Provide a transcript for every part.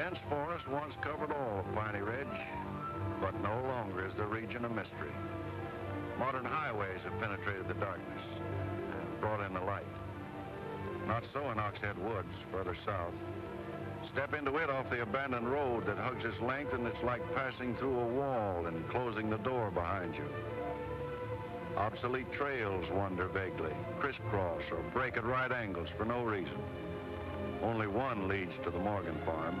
dense forest once covered all of Piney Ridge, but no longer is the region a mystery. Modern highways have penetrated the darkness and brought in the light. Not so in Oxhead Woods, further south. Step into it off the abandoned road that hugs its length, and it's like passing through a wall and closing the door behind you. Obsolete trails wander vaguely, crisscross or break at right angles for no reason. Only one leads to the Morgan farm.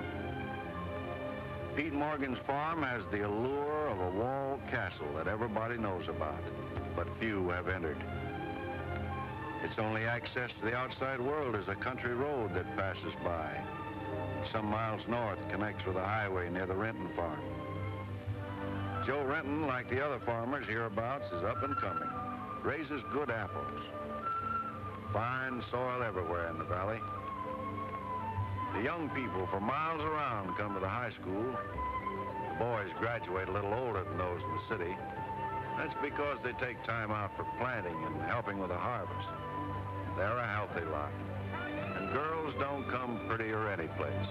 Pete Morgan's farm has the allure of a walled castle that everybody knows about, but few have entered. Its only access to the outside world is a country road that passes by. Some miles north connects with a highway near the Renton farm. Joe Renton, like the other farmers hereabouts, is up and coming. Raises good apples. Fine soil everywhere in the valley. The young people from miles around come to the high school. The boys graduate a little older than those in the city. That's because they take time out for planting and helping with the harvest. They're a healthy lot. And girls don't come prettier any place.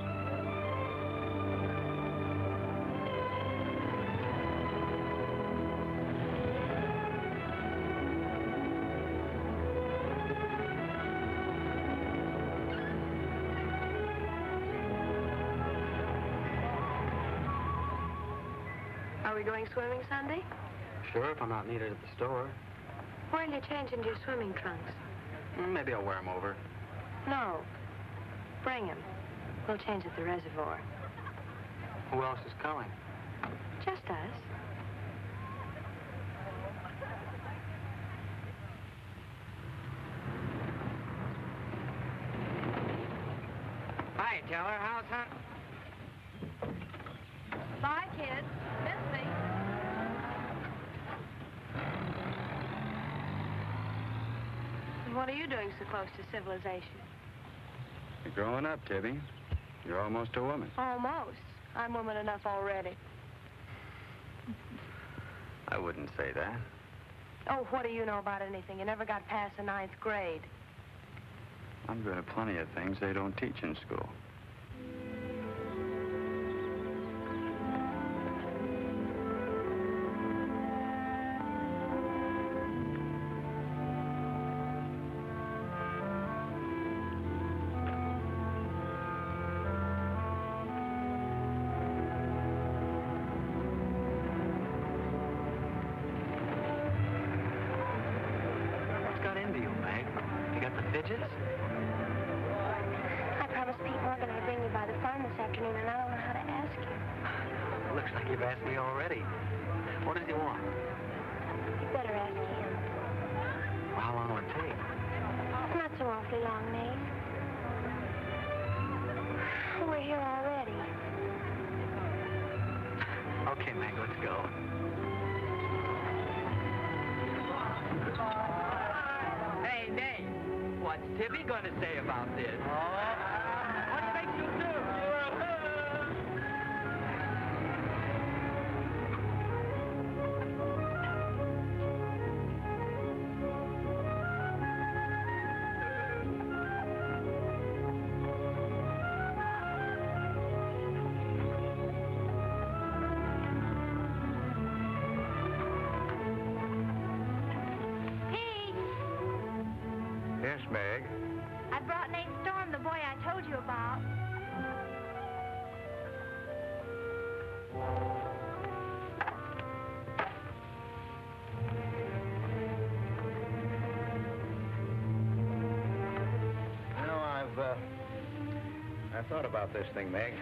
Are we going swimming Sunday? Sure, if I'm not needed at the store. Where'll you change into your swimming trunks? Maybe I'll wear them over. No. Bring him. We'll change at the reservoir. Who else is coming? Just us. Hi, Teller. How's hunting? Bye, kids. Miss me. What are you doing so close to civilization? You're growing up, Tibby. You're almost a woman. Almost. I'm woman enough already. I wouldn't say that. Oh, what do you know about anything? You never got past the 9th grade. I'm good at plenty of things they don't teach in school. I promised Pete Morgan I'd bring you by the farm this afternoon, and I don't know how to ask you. Looks like you've asked me already. What does he want? You better ask him. Well, how long will it take? Not so awfully long, Nate. We're here already. Okay, Meg, let's go. Hey, Nate. What's Tibby going to say about this? What makes you do? Yes, Meg. I brought Nate Storm, the boy I told you about. You know, I've thought about this thing, Meg.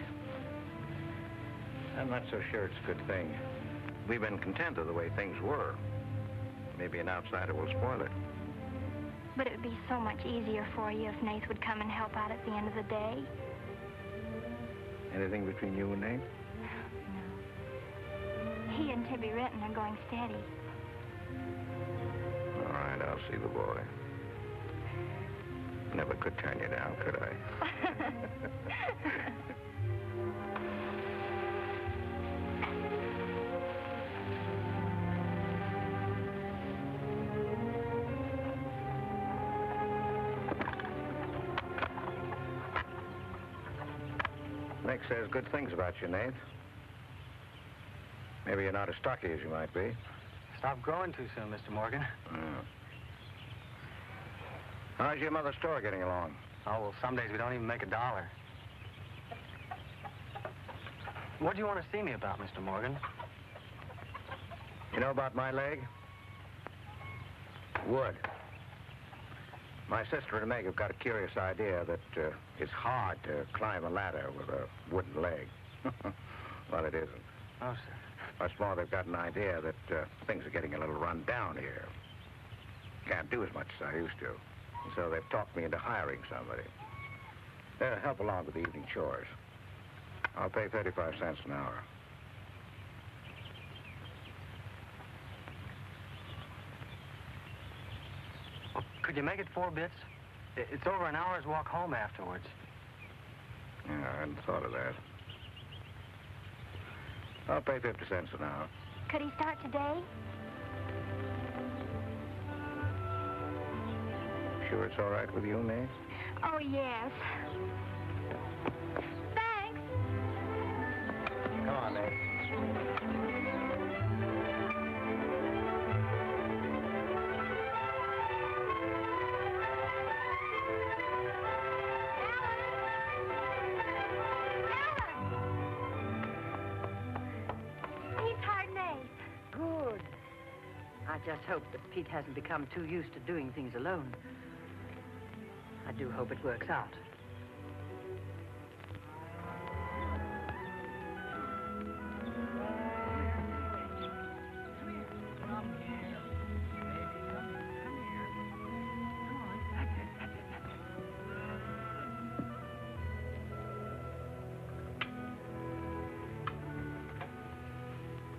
I'm not so sure it's a good thing. We've been content with the way things were. Maybe an outsider will spoil it. But it would be so much easier for you if Nate would come and help out at the end of the day. Anything between you and Nate? No. He and Tibby Renton are going steady. All right, I'll see the boy. Never could turn you down, could I? Nick says good things about you, Nate. Maybe you're not as stocky as you might be. Stop growing too soon, Mr. Morgan. How's your mother's store getting along? Oh, well, some days we don't even make $1. What do you want to see me about, Mr. Morgan? You know about my leg? Wood. My sister and Meg have got a curious idea that it's hard to climb a ladder with a wooden leg. Well, it isn't. Oh, sir. What's more, they've got an idea that things are getting a little run down here. Can't do as much as I used to. And so they've talked me into hiring somebody. They'll help along with the evening chores. I'll pay 35 cents an hour. Well, could you make it 4 bits? It's over an hour's walk home afterwards. Yeah, I hadn't thought of that. I'll pay 50 cents an hour. Could he start today? Sure it's all right with you, Nate? Oh, yes. Thanks. Come on, Nate. Good. I just hope that Pete hasn't become too used to doing things alone. I do hope it works out.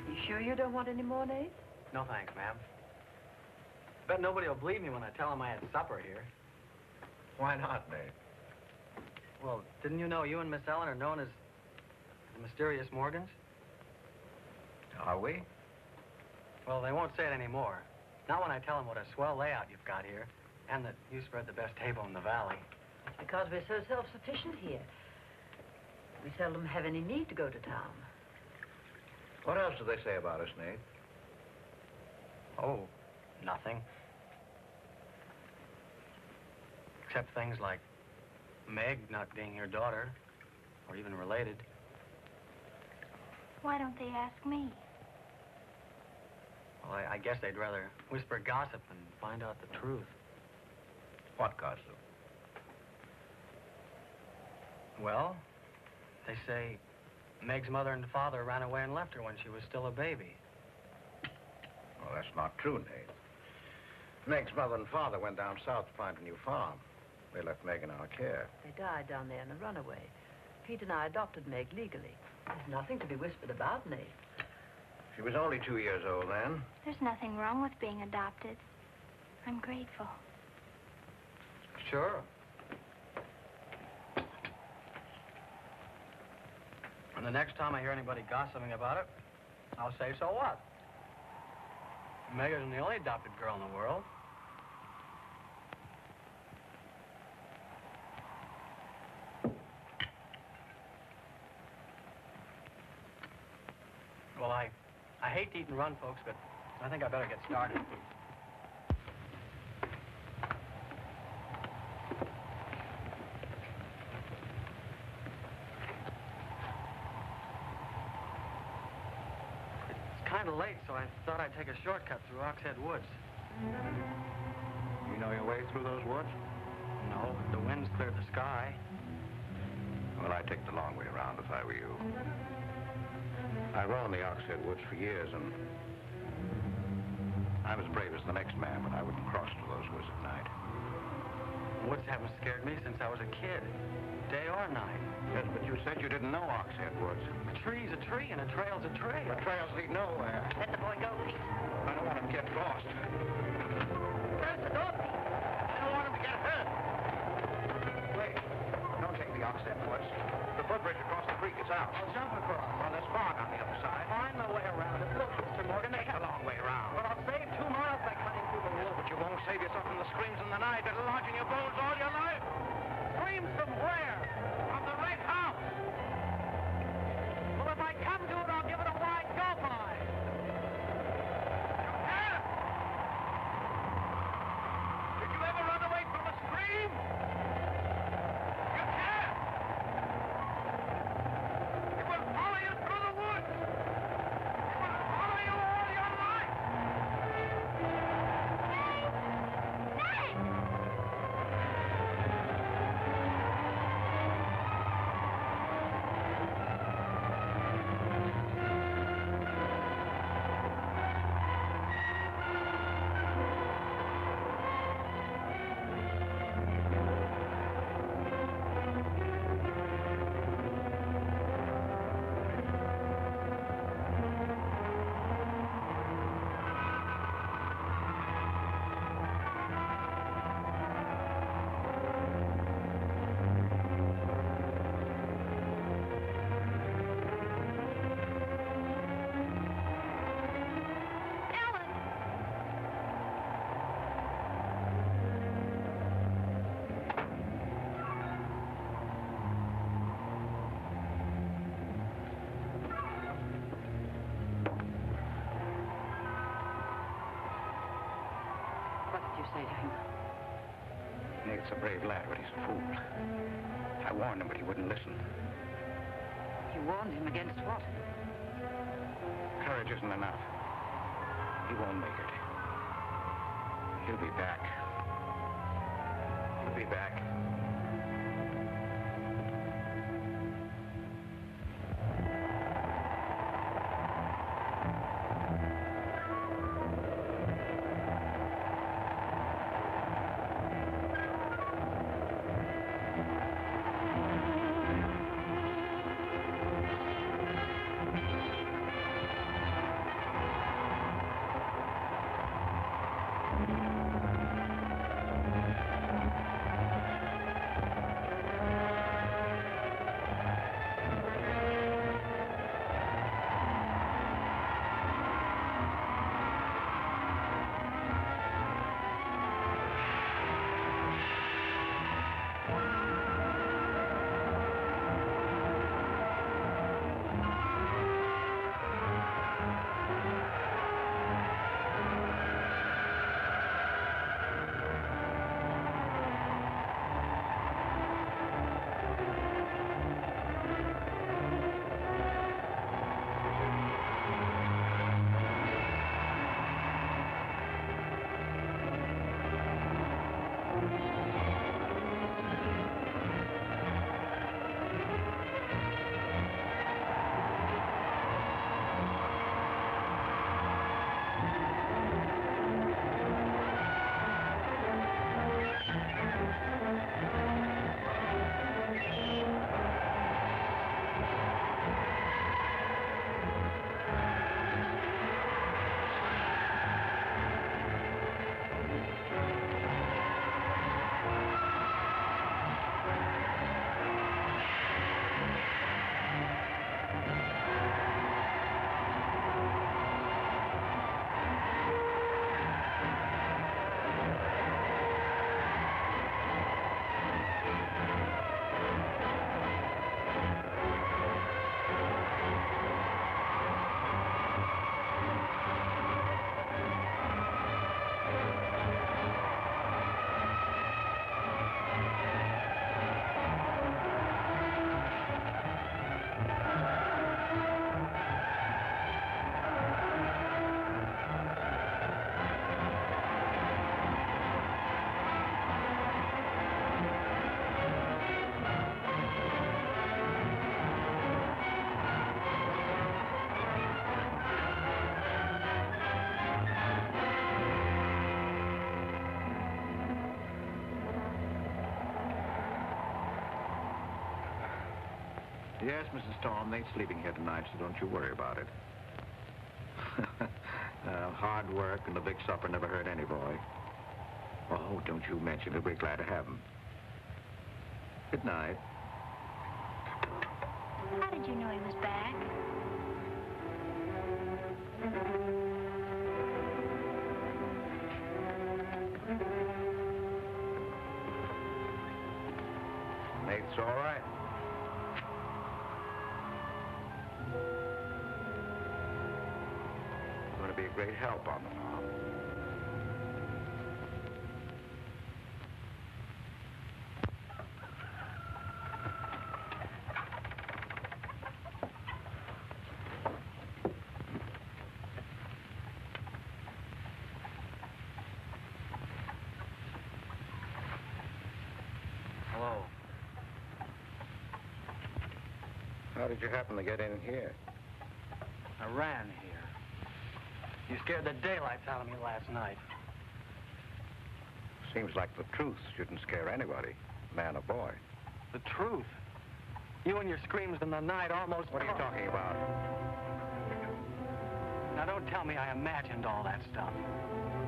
You sure you don't want any more, Nate? No, thanks, ma'am. Bet nobody will believe me when I tell them I had supper here. Why not, Nate? Well, didn't you know you and Miss Ellen are known as the Mysterious Morgans? Are we? Well, they won't say it anymore. Not when I tell them what a swell layout you've got here, and that you spread the best table in the valley. It's because we're so self-sufficient here. We seldom have any need to go to town. What else do they say about us, Nate? Oh, nothing. Except things like Meg not being your daughter, or even related. Why don't they ask me? Well, I guess they'd rather whisper gossip and find out the truth. What gossip? Well, they say Meg's mother and father ran away and left her when she was still a baby. Well, that's not true, Nate. Meg's mother and father went down south to find a new farm. They left Meg in our care. They died down there in a runaway. Pete and I adopted Meg legally. There's nothing to be whispered about, Nate. She was only 2 years old then. There's nothing wrong with being adopted. I'm grateful. Sure. And the next time I hear anybody gossiping about it, I'll say, so what? Meg isn't the only adopted girl in the world. Well, I hate to eat and run, folks, but I think I better get started. It's kind of late, so I thought I'd take a shortcut through Oxhead Woods. You know your way through those woods? No, the wind's cleared the sky. Well, I'd take the long way around if I were you. I roamed the Oxhead Woods for years, and I'm as brave as the next man, but I wouldn't cross through those woods at night. Woods haven't scared me since I was a kid, day or night. Yes, but you said you didn't know Oxhead Woods. A tree's a tree, and a trail's a trail. The trails lead nowhere. Let the boy go, Pete. I don't want him to get lost. Close the door, Pete. I don't want him to get hurt. Wait, don't take the Oxhead Woods. The footbridge across the creek is out. I'll jump across. Well, there's fog on the other side. Find my way around it. Look, Mr. Morgan, Take the long way around. But I'll save 2 miles by cutting through the wood. But you won't save yourself from the screams in the night that'll lodge in your bones all your life. Screams from where? From the Red House. Nate's a brave lad, but he's a fool. I warned him, but he wouldn't listen. You warned him against what? Courage isn't enough. He won't make it. He'll be back. He'll be back. Yes, Mrs. Storm, Nate's sleeping here tonight, so don't you worry about it. Hard work and a big supper never hurt any boy. Oh, don't you mention it. We're glad to have him. Good night. How did you know he was back? Nate's all right. Going to be a great help on the farm. Hello. How did you happen to get in here? I ran here. You scared the daylights out of me last night. Seems like the truth shouldn't scare anybody, man or boy. The truth. You and your screams in the night almost... What are you talking about? Now, don't tell me I imagined all that stuff.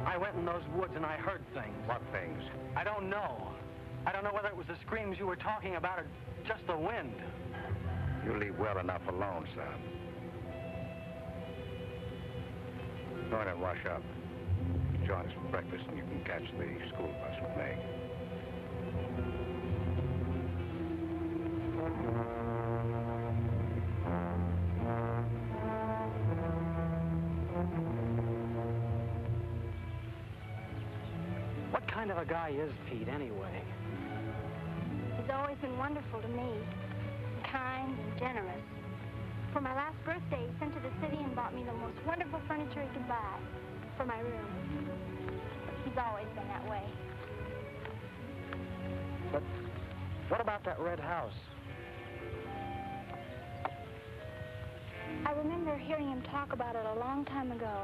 I went in those woods and I heard things. What things? I don't know. I don't know whether it was the screams you were talking about or just the wind. You leave well enough alone, son. Go in and wash up. Join us for breakfast and you can catch the school bus with Meg. What kind kind of a guy is Pete, anyway? He's always been wonderful to me. Kind and generous. For my last birthday, he sent to the city and bought me the most wonderful furniture he could buy for my room. He's always been that way. But what about that red house? I remember hearing him talk about it a long time ago.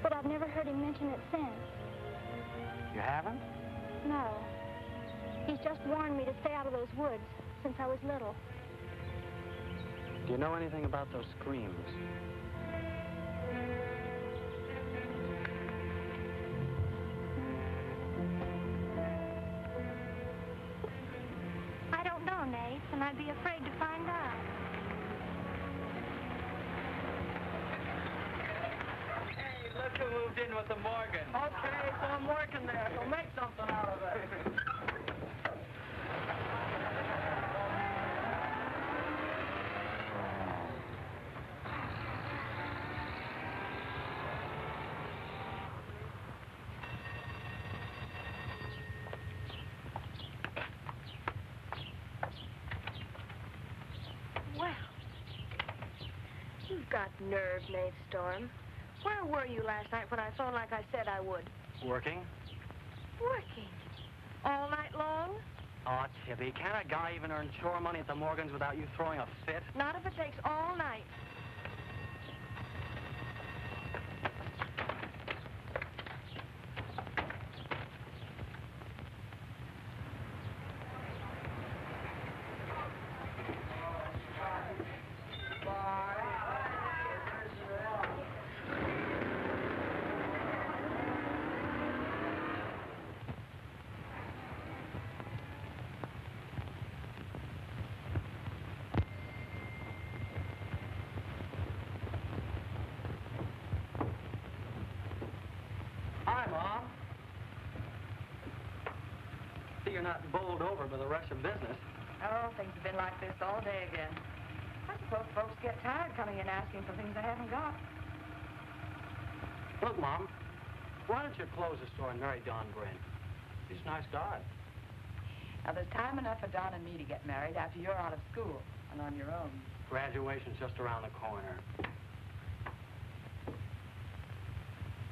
But I've never heard him mention it since. You haven't? No. He's just warned me to stay out of those woods since I was little. Do you know anything about those screams? I don't know, Nate, and I'd be afraid to find out. Hey, look who moved in with the Morgan. Okay, so I'm working there, so make something out of it. Well, you've got nerve, Nate Storm. Where were you last night when I phoned like I said I would? Working? Working. All night long? Oh, Tibby, can a guy even earn chore money at the Morgans without you throwing a fit? Not if it takes all night. Hi, Mom. See, you're not bowled over by the rush of business. Oh, things have been like this all day again. I suppose folks get tired coming in asking for things they haven't got. Look, Mom, why don't you close the store and marry Don Bryn? He's a nice guy. Now, there's time enough for Don and me to get married after you're out of school and on your own. Graduation's just around the corner.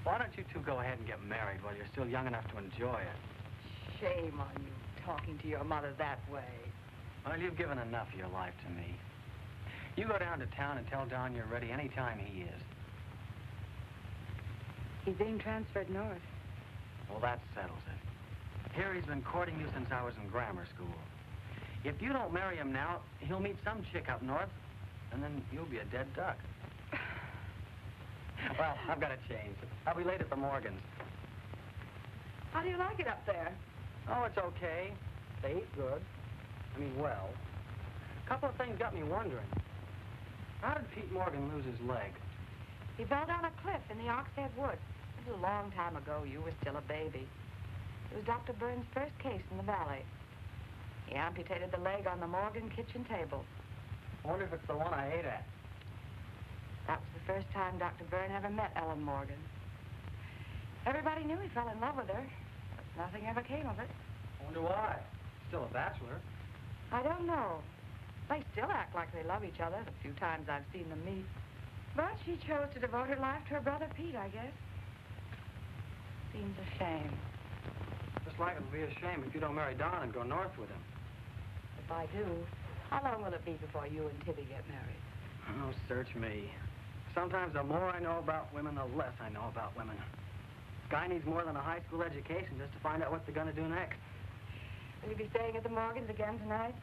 Why don't you two go ahead and get married while you're still young enough to enjoy it? Shame on you, talking to your mother that way. Well, you've given enough of your life to me. You go down to town and tell Don you're ready any time he is. He's being transferred north. Well, that settles it. Here he's been courting you since I was in grammar school. If you don't marry him now, he'll meet some chick up north, and then you'll be a dead duck. Well, I've got to change. I'll be late at the Morgans. How do you like it up there? Oh, it's okay. They eat good. I mean, well. A couple of things got me wondering. How did Pete Morgan lose his leg? He fell down a cliff in the Oxhead Woods. It was a long time ago. You were still a baby. It was Dr. Burns' first case in the valley. He amputated the leg on the Morgan kitchen table. I wonder if it's the one I ate at. That was the first time Dr. Byrne ever met Ellen Morgan. Everybody knew he fell in love with her, but nothing ever came of it. I wonder why. Still a bachelor. I don't know. They still act like they love each other, the few times I've seen them meet. But she chose to devote her life to her brother Pete, I guess. Seems a shame. Just like it'll be a shame if you don't marry Don and go north with him. If I do, how long will it be before you and Tibby get married? Oh, search me. Sometimes the more I know about women, the less I know about women. Guy needs more than a high school education just to find out what they're going to do next. Will you be staying at the Morgans again tonight?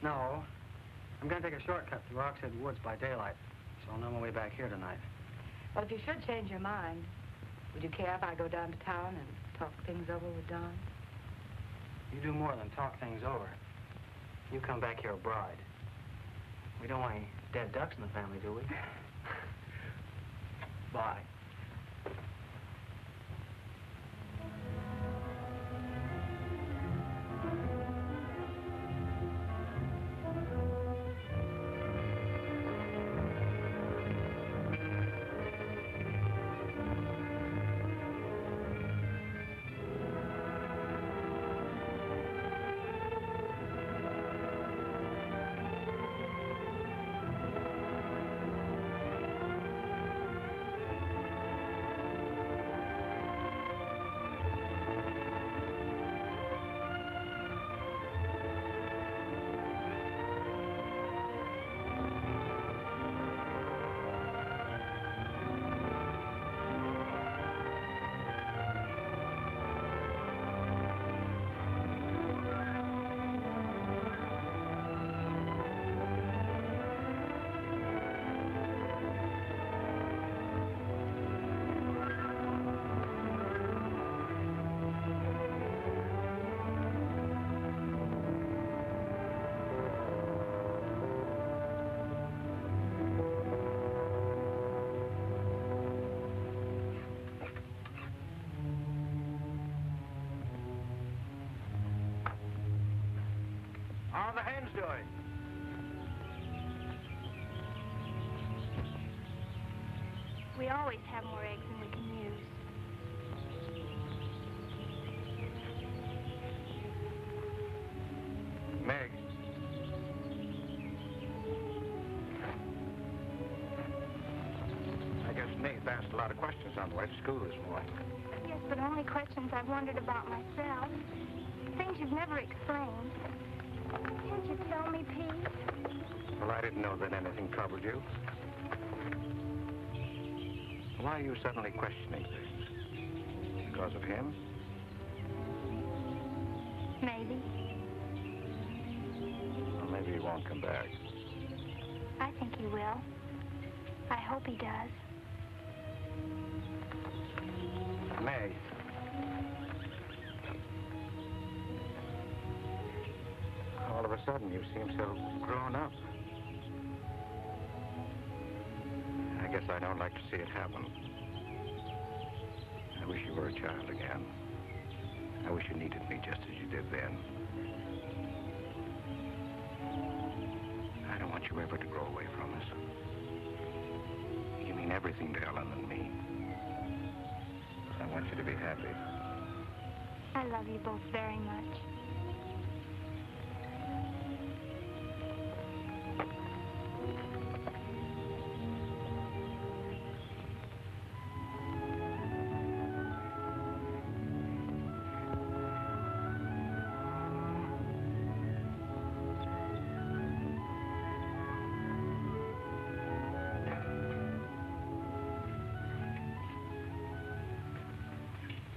No. I'm going to take a shortcut through Oxhead Woods by daylight, so I'll know my way back here tonight. Well, if you should change your mind, would you care if I go down to town and talk things over with Don? You do more than talk things over. You come back here a bride. We don't want any dead ducks in the family, do we? Bye. How are the hens doing? We always have more eggs than we can use. Meg. I guess Nate asked a lot of questions on the way to school this morning. Yes, but only questions I've wondered about myself. Things you've never explained. Can't you tell me, Pete? Well, I didn't know that anything troubled you. Why are you suddenly questioning things? Because of him? Maybe. Well, maybe he won't come back. I think he will. I hope he does. Meg. All of a sudden, you seem so grown up. I guess I don't like to see it happen. I wish you were a child again. I wish you needed me just as you did then. I don't want you ever to grow away from us. You mean everything to Ellen and me. I want you to be happy. I love you both very much.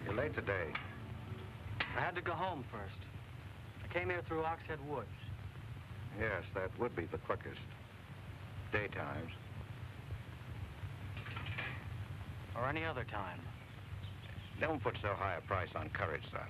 You're late today. I had to go home first. I came here through Oxhead Woods. Yes, that would be the quickest. Daytimes. Or any other time. Don't put so high a price on courage, son.